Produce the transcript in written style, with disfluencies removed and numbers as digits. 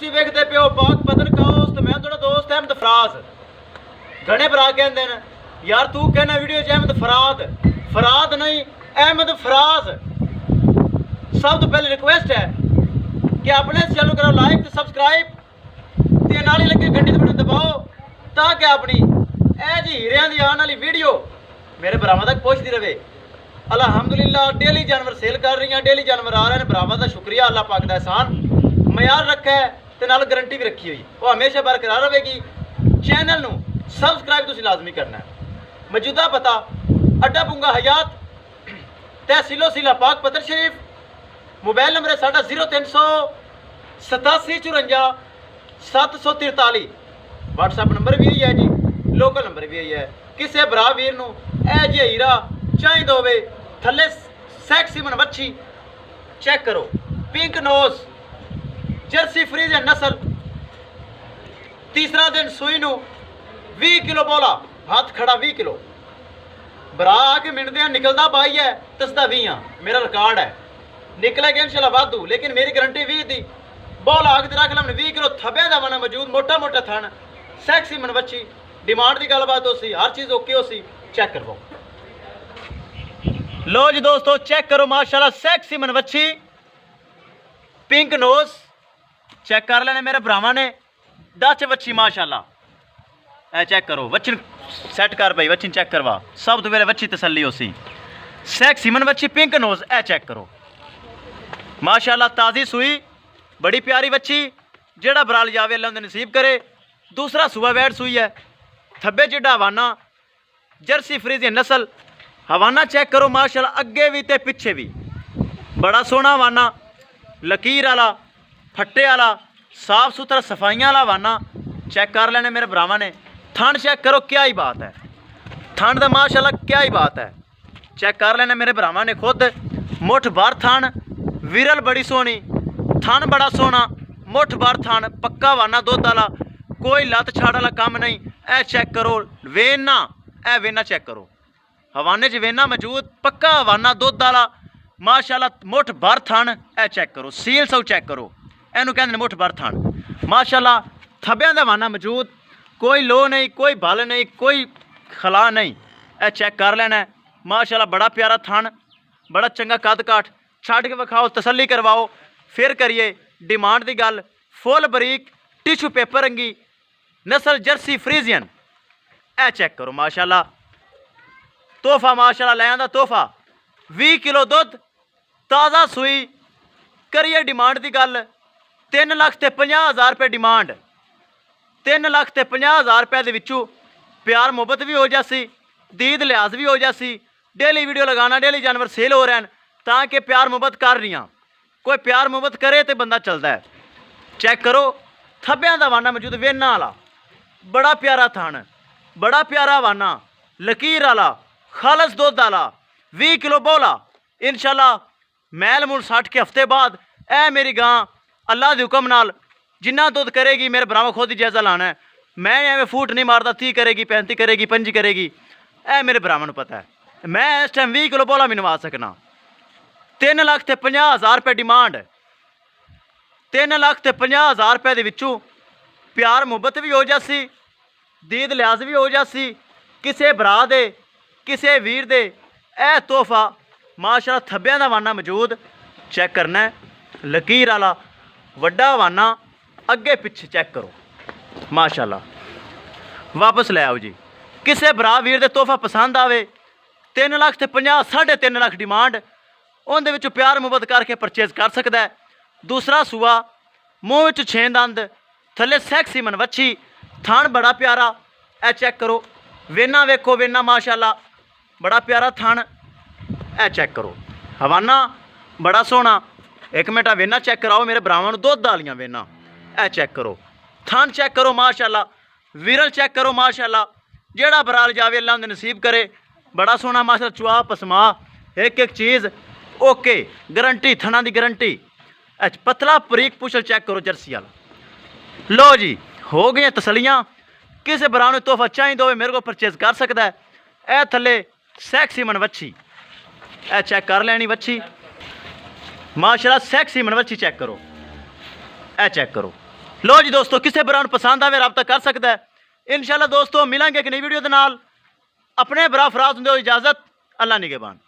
ਤੁਸੀਂ ਵੇਖਦੇ ਪਿਓ ਪਾਕ ਪਤਨ ਕਾਉਸ ਤੇ ਮੈਂ ਤੁਹਾਡਾ ਦੋਸਤ ਅਹਿਮਦ ਫਰਾਜ਼। घने भरा कहते हैं यार तू कहना वीडियो च अहमद फराद नहीं अहमद फराज। सब तो पहले रिक्वेस्ट है कि अपने चैनल करो लाइक तो सबसक्राइब ते नाल ही लगे घंटी बटन दबाओ ताकि अपनी ए जी हीरियां दी आने वाली वीडियो मेरे भरावां तक पहुंचती रहे। अलहमदुलिल्लाह डेली जानवर सेल कर रही हैं, डेली जानवर आ रहे हैं। भरावां दा शुक्रिया, अल्लाह पाक दा एहसान मयार रखा है ते नाल गारंटी भी रखी हुई वो हमेशा बरकरार रहेगी। चैनल नूं सबसक्राइब तुसीं लाजमी करना है। मौजूदा पता अड्डा पुंगा हयात तहसीलो सिला पाक पत्थर शरीफ। मोबाइल नंबर है साडा 0387 54 व्हाट्सएप नंबर भी यही है जी, लोकल नंबर भी यही है। किसी भरा वीर नूं ए जी हीरा चाहिदा होवे थल्ले सैक्सीमन मच्छी चेक करो, पिंक नोज जर्सी फ्रीज है नस्ल। तीसरा दिन सूई नूं 20 किलो बोला हाथ खड़ा 20 किलो बरा आके मिनदे निकलदा 22 है तसदा 20 मेरा रिकॉर्ड है। निकलेगा इंशाल्लाह वाधू लेकिन मेरी गारंटी 20 दी। बोला आके रख ला 20 किलो थब्बे दा बना मौजूद, मोटा मोटा थन सैक्सी मन बच्ची। डिमांड की गलबात हो सी, हर चीज़ ओके हो सी। चेक करवाओ। लो जी दोस्तों चेक करो माशाल्लाह सैक्सी मन बच्ची पिंक नोज चेक कर लेने मेरे भरावां ने। दच बच्ची माशाल्लाह ए चेक करो। वचन सैट कर भाई, वचन चेक करवा। सब तो पहले वच्ची तसल्ली हो सी। सैक्सी मन बच्ची पिंक नोज ए चेक करो माशाल्लाह ताज़ी सूई बड़ी प्यारी बच्ची। जेड़ा बराल जावे अल्लाह उन्हें नसीब करे। दूसरा सुबह वैड सूई है थब्बे जिड्डा हवाना जर्सी फ्रीज नस्ल। हवाना चेक करो माशाल्लाह अगे भी ते पिछे भी बड़ा सोहना हवाना, लकीर वाला फट्टे वाला साफ सुथरा सफाइयां वाला हवाना। चेक कर लेने मेरे भरावां ने। थन चेक करो क्या ही बात है, थन दा माशाल्लाह क्या ही बात है। चेक कर लेने मेरे भरावां ने खुद। मुठ बार थन विरल बड़ी सोहनी, थन बड़ा सोहना मुठ बार थन पक्का हवाना दुध वाला, कोई लत छाड़ वाला काम नहीं। ए चेक करो वेना, ए वेना चेक करो हवाने च वेना मौजूद, पक्का हवाना दुध वाला माशाल्लाह मुठ भर थन। ए चेक करो सील सौ चेक करो, एनू कहते मुठ भर थन माशाल्लाह। थब्बियां दा हवाना मौजूद, कोई लो नहीं, कोई बल नहीं, कोई खला नहीं। ए चेक कर लेना है माशाल्लाह बड़ा प्यारा थन, बड़ा चंगा कद काठ। छड़ के विखाओ तसल्ली करवाओ फिर करिए डिमांड की गल। फुल बरीक टिशू पेपर रंगी नस्ल जर्सी फ्रीजियन। ए चेक करो माशाल्लाह तोहफा माशाल्लाह लै आंदा तोहफा 20 किलो दुध ताज़ा सूई। करिए डिमांड की गल 3,50,000 रुपये डिमांड। 3,50,000 रुपये के विचों प्यार मुहब्बत भी हो जासी, दीद लिहाज भी हो जासी। डेली वीडियो लगाना, डेली जानवर सेल हो रहे हैं ताकि प्यार मुहब्बत कर रही हैं। कोई प्यार मुहब्बत करे तो बंदा चलता है। चेक करो थब्बियां दा हवाना मौजूद वेना वाला बड़ा प्यारा थन, बड़ा प्यारा हवाना लकीर वाला खालस दुध वाला 20 किलो बोला। इंशाल्लाह मैल मूल 60 के हफ्ते बाद ए मेरी गां अल्लाह के हुक्म नाल जिन्ना दुध करेगी मेरे भरावां खुद ही जायजा लाना है। मैं एवं फूट नहीं मारता 30 करेगी 35 करेगी 5 करेगी। ए मेरे भरावां नूं पता है मैं इस टाइम 20 किलो बोला भी नवा सकना। 3,50,000 रुपये डिमांड। 3,50,000 रुपये के विचों प्यार मुहब्बत भी हो जासी, दीद लिहाज भी हो जासी। किसी भरा दे किसी वीर दे ए तोहफा माशाल्लाह थब्बियां दा हवाना मौजूद। चेक करना है लकीर वाला वड्डा हवाना अगे पिछे चेक करो माशाल्लाह। वापस ले आओ जी। किसी भरा वीर दे तोहफा पसंद आवे 3,50,000 3.5 लाख डिमांड। उनदे विचों प्यार मुहब्बत करके परचेज कर सकता है। दूसरा सूआ मूँह विच 6 दंद थले सैक्सी मन वच्छी थान बड़ा प्यारा। ए चेक करो वेना वेखो वेना माशाल्लाह बड़ा प्यारा थान। ए चेक करो हवाना बड़ा सोहना। एक मिनट वेना चेक कराओ मेरे भरावां नूं दुध वालियां वेना। ए चेक करो थान चेक करो माशाल्लाह, विरल चेक करो माशाल्लाह। जेड़ा बराल जावे अल्लाह उन्हें नसीब करे। बड़ा सोहना माशाल्लाह चुआ पसमा एक एक चीज़ ओके गारंटी थना की गारंटी। पतला बरीक पुछल चेक करो जर्सी वाला। लो जी हो गई तसलियाँ। किसी भरा नूं तोहफा चाहिए हो मेरे को परचेज कर सकता है। ए थले सैक्सी मन वच्छी ए चेक कर लेनी वच्छी माशाल्लाह सैक्सी मन वच्छी चेक करो। ए चेक करो लो जी दोस्तों, किसे भरा पसंद आवे रब्ता कर सकता है। इंशाल्लाह दोस्तों मिलेंगे एक नई वीडियो के नाल। अपने भरा फराज होंदे हो इजाजत। अल्लाह निगहबान।